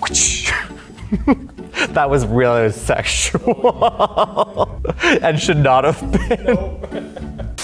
That was really sexual and should not have been.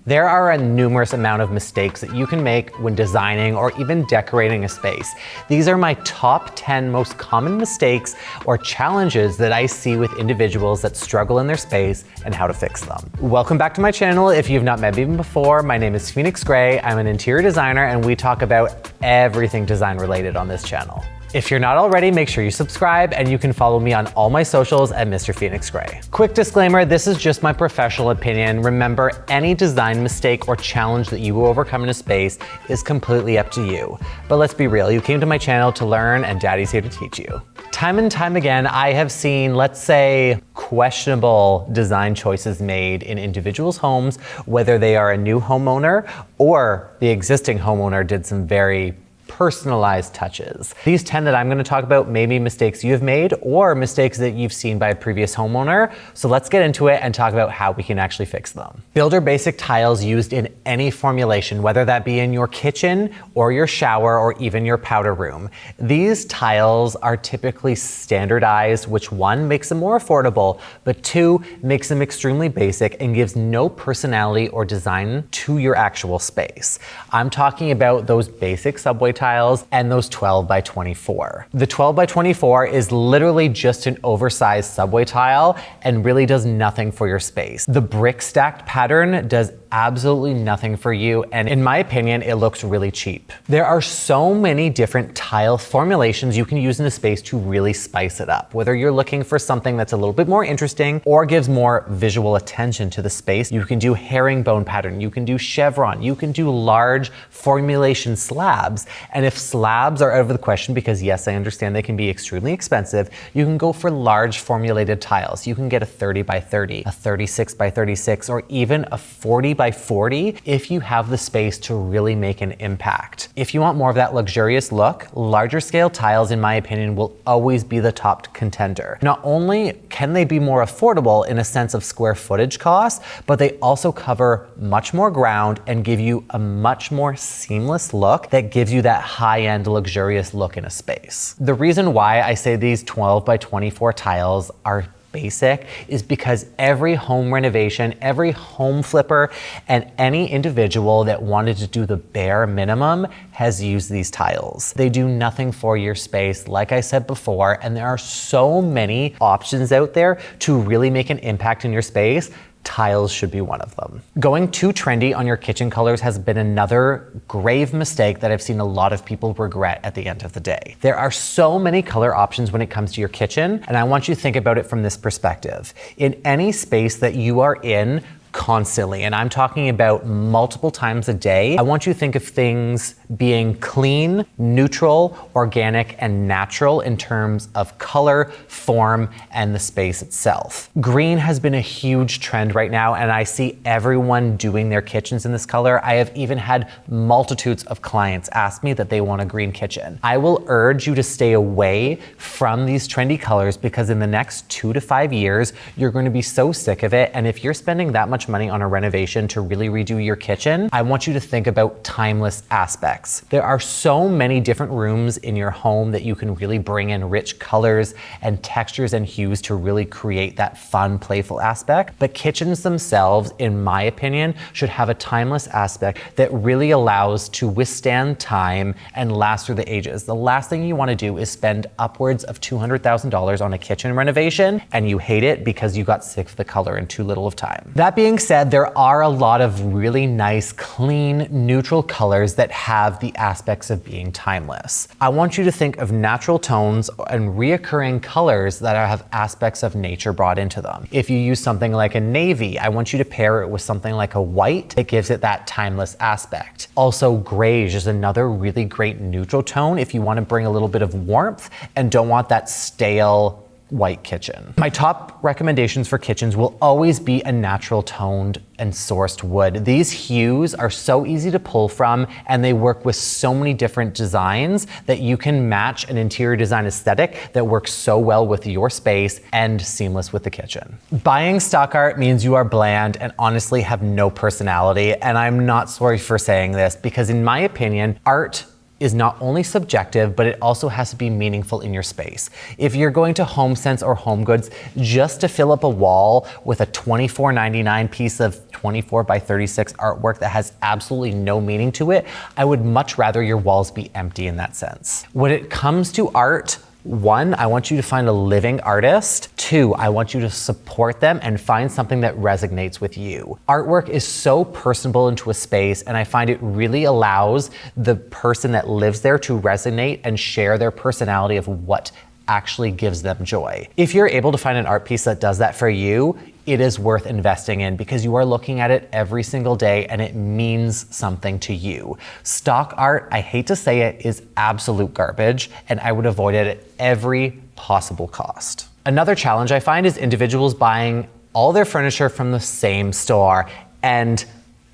There are a numerous amount of mistakes that you can make when designing or even decorating a space. These are my top 10 most common mistakes or challenges that I see with individuals that struggle in their space and how to fix them. Welcome back to my channel. If you've not met me before, my name is Phoenix Gray. I'm an interior designer and we talk about everything design related on this channel. If you're not already, make sure you subscribe and you can follow me on all my socials at Mr. Phoenix Gray. Quick disclaimer, this is just my professional opinion. Remember, any design mistake or challenge that you will overcome in a space is completely up to you. But let's be real, you came to my channel to learn and Daddy's here to teach you. Time and time again, I have seen, let's say, questionable design choices made in individuals' homes, whether they are a new homeowner or the existing homeowner did some very personalized touches. These 10 that I'm going to talk about may be mistakes you've made or mistakes that you've seen by a previous homeowner. So let's get into it and talk about how we can actually fix them. Builder basic tiles used in any formulation, whether that be in your kitchen or your shower or even your powder room. These tiles are typically standardized, which one, makes them more affordable, but two, makes them extremely basic and gives no personality or design to your actual space. I'm talking about those basic subway tiles and those 12 by 24. The 12 by 24 is literally just an oversized subway tile and really does nothing for your space. The brick stacked pattern does absolutely nothing for you, and in my opinion, it looks really cheap. There are so many different tile formulations you can use in a space to really spice it up. Whether you're looking for something that's a little bit more interesting or gives more visual attention to the space, you can do herringbone pattern, you can do chevron, you can do large formulation slabs. And if slabs are out of the question, because yes, I understand they can be extremely expensive, you can go for large formulated tiles. You can get a 30 by 30, a 36 by 36, or even a 40 by 40 if you have the space to really make an impact. If you want more of that luxurious look, larger scale tiles, in my opinion, will always be the top contender. Not only can they be more affordable in a sense of square footage cost, but they also cover much more ground and give you a much more seamless look that gives you that high-end luxurious look in a space. The reason why I say these 12 by 24 tiles are basic is because every home renovation, every home flipper, and any individual that wanted to do the bare minimum has used these tiles. They do nothing for your space, like I said before, and there are so many options out there to really make an impact in your space. Tiles should be one of them. Going too trendy on your kitchen colors has been another grave mistake that I've seen a lot of people regret at the end of the day. There are so many color options when it comes to your kitchen, and I want you to think about it from this perspective. In any space that you are in constantly, and I'm talking about multiple times a day, I want you to think of things being clean, neutral, organic, and natural in terms of color, form, and the space itself. Green has been a huge trend right now, and I see everyone doing their kitchens in this color. I have even had multitudes of clients ask me that they want a green kitchen. I will urge you to stay away from these trendy colors because in the next 2 to 5 years, you're going to be so sick of it, and if you're spending that much money on a renovation to really redo your kitchen, I want you to think about timeless aspects. There are so many different rooms in your home that you can really bring in rich colors and textures and hues to really create that fun, playful aspect. But kitchens themselves, in my opinion, should have a timeless aspect that really allows to withstand time and last through the ages. The last thing you want to do is spend upwards of $200,000 on a kitchen renovation and you hate it because you got sick of the color in too little of time. That being said, there are a lot of really nice, clean, neutral colors that have the aspects of being timeless. I want you to think of natural tones and reoccurring colors that have aspects of nature brought into them. If you use something like a navy, I want you to pair it with something like a white that gives it that timeless aspect. Also, greige is another really great neutral tone if you want to bring a little bit of warmth and don't want that stale white kitchen. My top recommendations for kitchens will always be a natural toned and sourced wood. These hues are so easy to pull from and they work with so many different designs that you can match an interior design aesthetic that works so well with your space and seamless with the kitchen. Buying stock art means you are bland and honestly have no personality, and I'm not sorry for saying this because in my opinion, art is not only subjective, but it also has to be meaningful in your space. If you're going to HomeSense or HomeGoods just to fill up a wall with a $24.99 piece of 24 by 36 artwork that has absolutely no meaning to it, I would much rather your walls be empty in that sense. When it comes to art, 1, I want you to find a living artist. 2, I want you to support them and find something that resonates with you. Artwork is so personable into a space, and I find it really allows the person that lives there to resonate and share their personality of what actually gives them joy. If you're able to find an art piece that does that for you, it is worth investing in because you are looking at it every single day and it means something to you. Stock art, I hate to say it, is absolute garbage, and I would avoid it at every possible cost. Another challenge I find is individuals buying all their furniture from the same store, and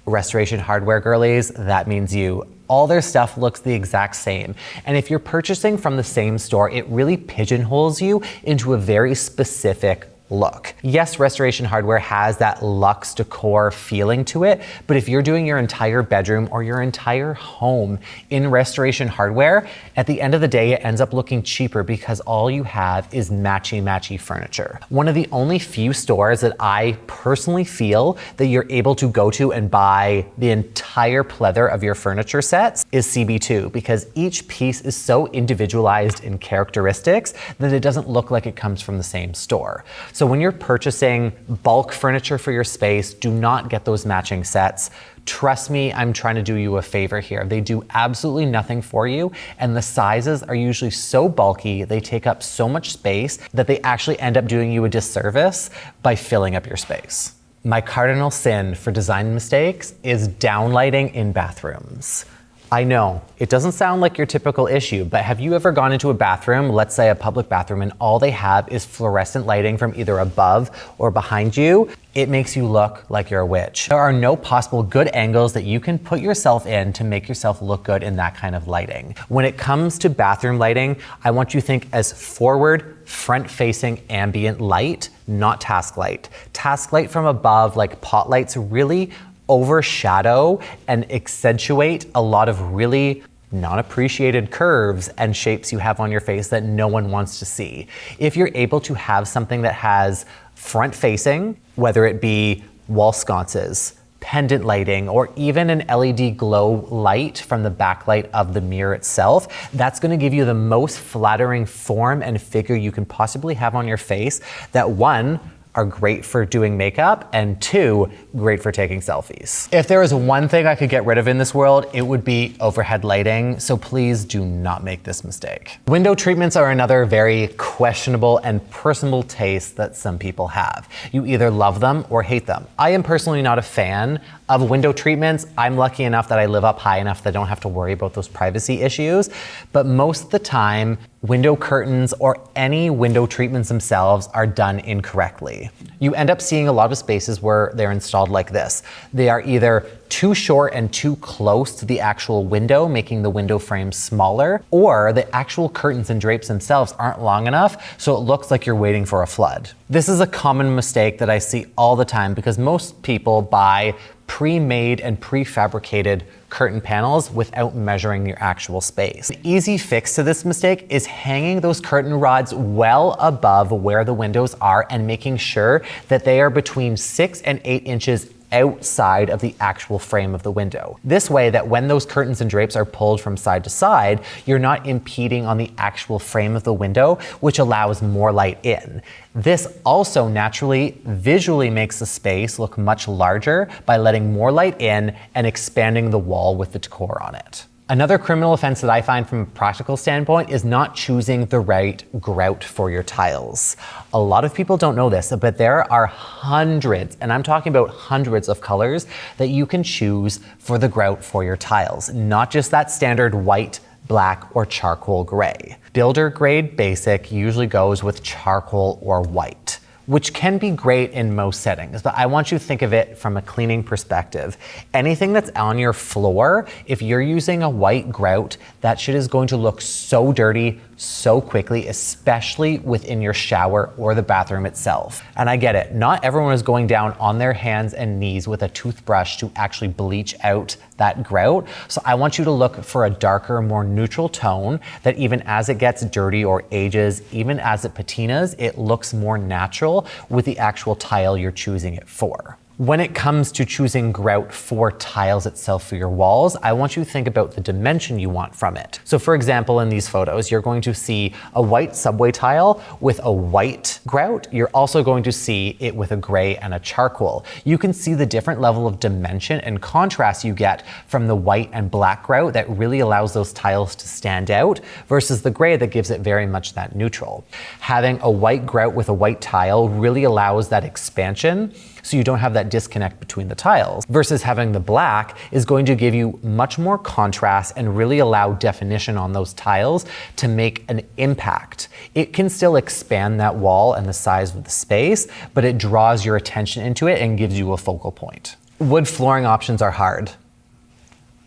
Restoration Hardware girlies, that means you. All their stuff looks the exact same. And if you're purchasing from the same store, it really pigeonholes you into a very specific look. Yes, Restoration Hardware has that luxe decor feeling to it, but if you're doing your entire bedroom or your entire home in Restoration Hardware, at the end of the day, it ends up looking cheaper because all you have is matchy-matchy furniture. One of the only few stores that I personally feel that you're able to go to and buy the entire pleather of your furniture sets is CB2, because each piece is so individualized in characteristics that it doesn't look like it comes from the same store. So when you're purchasing bulk furniture for your space, do not get those matching sets. Trust me, I'm trying to do you a favor here. They do absolutely nothing for you, and the sizes are usually so bulky, they take up so much space that they actually end up doing you a disservice by filling up your space. My cardinal sin for design mistakes is downlighting in bathrooms. I know, it doesn't sound like your typical issue, but have you ever gone into a bathroom, let's say a public bathroom, and all they have is fluorescent lighting from either above or behind you? It makes you look like you're a witch. There are no possible good angles that you can put yourself in to make yourself look good in that kind of lighting. When it comes to bathroom lighting, I want you to think as forward, front-facing ambient light, not task light. Task light from above, like pot lights, really overshadow and accentuate a lot of really non-appreciated curves and shapes you have on your face that no one wants to see. If you're able to have something that has front facing, whether it be wall sconces, pendant lighting, or even an LED glow light from the backlight of the mirror itself, that's gonna give you the most flattering form and figure you can possibly have on your face that, 1, are great for doing makeup, and 2, great for taking selfies. If there was one thing I could get rid of in this world, it would be overhead lighting, so please do not make this mistake. Window treatments are another very questionable and personal taste that some people have. You either love them or hate them. I am personally not a fan of window treatments. I'm lucky enough that I live up high enough that I don't have to worry about those privacy issues, but most of the time, window curtains or any window treatments themselves are done incorrectly. You end up seeing a lot of spaces where they're installed like this. They are either too short and too close to the actual window, making the window frame smaller, or the actual curtains and drapes themselves aren't long enough, so it looks like you're waiting for a flood. This is a common mistake that I see all the time because most people buy pre-made and prefabricated curtain panels without measuring your actual space. An easy fix to this mistake is hanging those curtain rods well above where the windows are and making sure that they are between 6 and 8 inches outside of the actual frame of the window. This way that when those curtains and drapes are pulled from side to side, you're not impeding on the actual frame of the window, which allows more light in. This also naturally visually makes the space look much larger by letting more light in and expanding the wall with the decor on it. Another criminal offense that I find from a practical standpoint is not choosing the right grout for your tiles. A lot of people don't know this, but there are hundreds, and I'm talking about hundreds of colors that you can choose for the grout for your tiles, not just that standard white, black, or charcoal gray. Builder grade basic usually goes with charcoal or white. which can be great in most settings, but I want you to think of it from a cleaning perspective. Anything that's on your floor, if you're using a white grout, that shit is going to look so dirty so quickly, especially within your shower or the bathroom itself. And I get it, not everyone is going down on their hands and knees with a toothbrush to actually bleach out that grout. So I want you to look for a darker, more neutral tone that even as it gets dirty or ages, even as it patinas, it looks more natural with the actual tile you're choosing it for. When it comes to choosing grout for tiles itself for your walls, I want you to think about the dimension you want from it. So for example, in these photos, you're going to see a white subway tile with a white grout. You're also going to see it with a gray and a charcoal. You can see the different level of dimension and contrast you get from the white and black grout that really allows those tiles to stand out versus the gray that gives it very much that neutral. Having a white grout with a white tile really allows that expansion, so you don't have that disconnect between the tiles, versus having the black is going to give you much more contrast and really allow definition on those tiles to make an impact. It can still expand that wall and the size of the space, but it draws your attention into it and gives you a focal point. Wood flooring options are hard.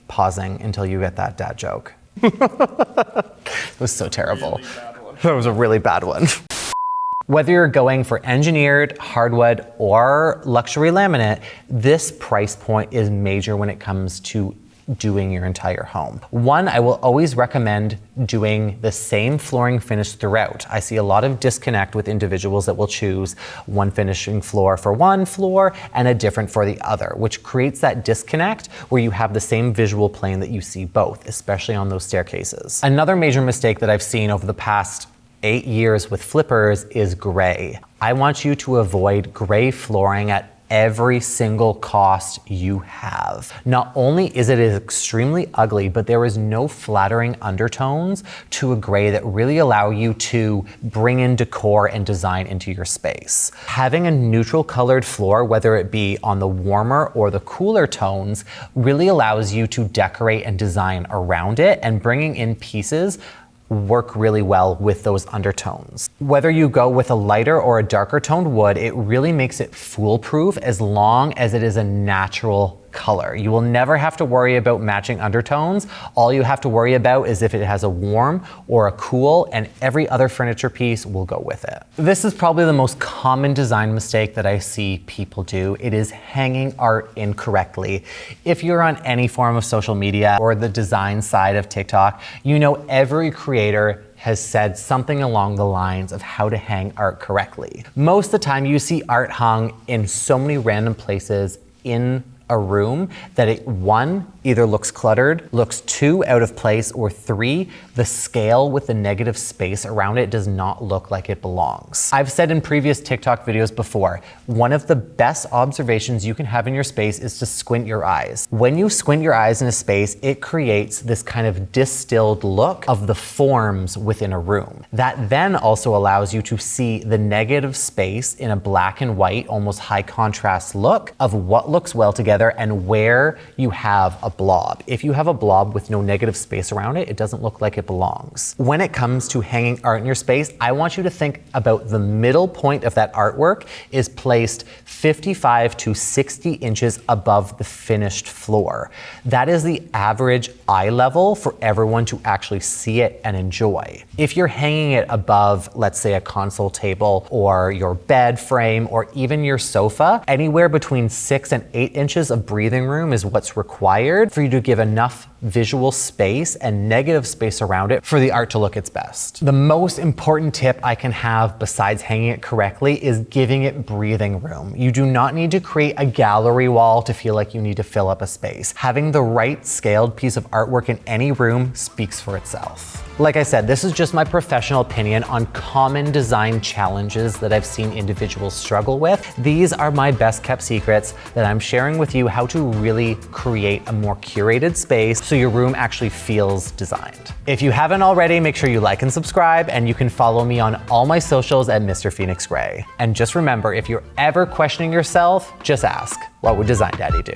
Pausing until you get that dad joke. It was so terrible. That was a really bad one. Whether you're going for engineered, hardwood, or luxury laminate, this price point is major when it comes to doing your entire home. One, I will always recommend doing the same flooring finish throughout. I see a lot of disconnect with individuals that will choose one finishing floor for one floor and a different for the other, which creates that disconnect where you have the same visual plane that you see both, especially on those staircases. Another major mistake that I've seen over the past 8 years with flippers is gray. I want you to avoid gray flooring at every single cost you have. Not only is it extremely ugly, but there is no flattering undertones to a gray that really allow you to bring in decor and design into your space. Having a neutral colored floor, whether it be on the warmer or the cooler tones, really allows you to decorate and design around it, and bringing in pieces work really well with those undertones. Whether you go with a lighter or a darker toned wood, it really makes it foolproof as long as it is a natural color. You will never have to worry about matching undertones. All you have to worry about is if it has a warm or a cool, and every other furniture piece will go with it. This is probably the most common design mistake that I see people do. It is hanging art incorrectly. If you're on any form of social media or the design side of TikTok, you know every creator has said something along the lines of how to hang art correctly. Most of the time you see art hung in so many random places in a room that it, one, either looks cluttered, looks two, out of place, or three, the scale with the negative space around it does not look like it belongs. I've said in previous TikTok videos before, one of the best observations you can have in your space is to squint your eyes. When you squint your eyes in a space, it creates this kind of distilled look of the forms within a room. That then also allows you to see the negative space in a black and white, almost high contrast look of what looks well together and where you have a blob. If you have a blob with no negative space around it, it doesn't look like it belongs. When it comes to hanging art in your space, I want you to think about the middle point of that artwork is placed 55 to 60 inches above the finished floor. That is the average eye level for everyone to actually see it and enjoy. If you're hanging it above, let's say, a console table or your bed frame or even your sofa, anywhere between 6 and 8 inches of breathing room is what's required for you to give enough visual space and negative space around it for the art to look its best. The most important tip I can have besides hanging it correctly is giving it breathing room. You do not need to create a gallery wall to feel like you need to fill up a space. Having the right scaled piece of artwork in any room speaks for itself. Like I said, this is just my professional opinion on common design challenges that I've seen individuals struggle with. These are my best kept secrets that I'm sharing with you how to really create a more curated space so your room actually feels designed. If you haven't already, make sure you like and subscribe, and you can follow me on all my socials at Mr. Phoenix Gray. And just remember, if you're ever questioning yourself, just ask, what would Design Daddy do?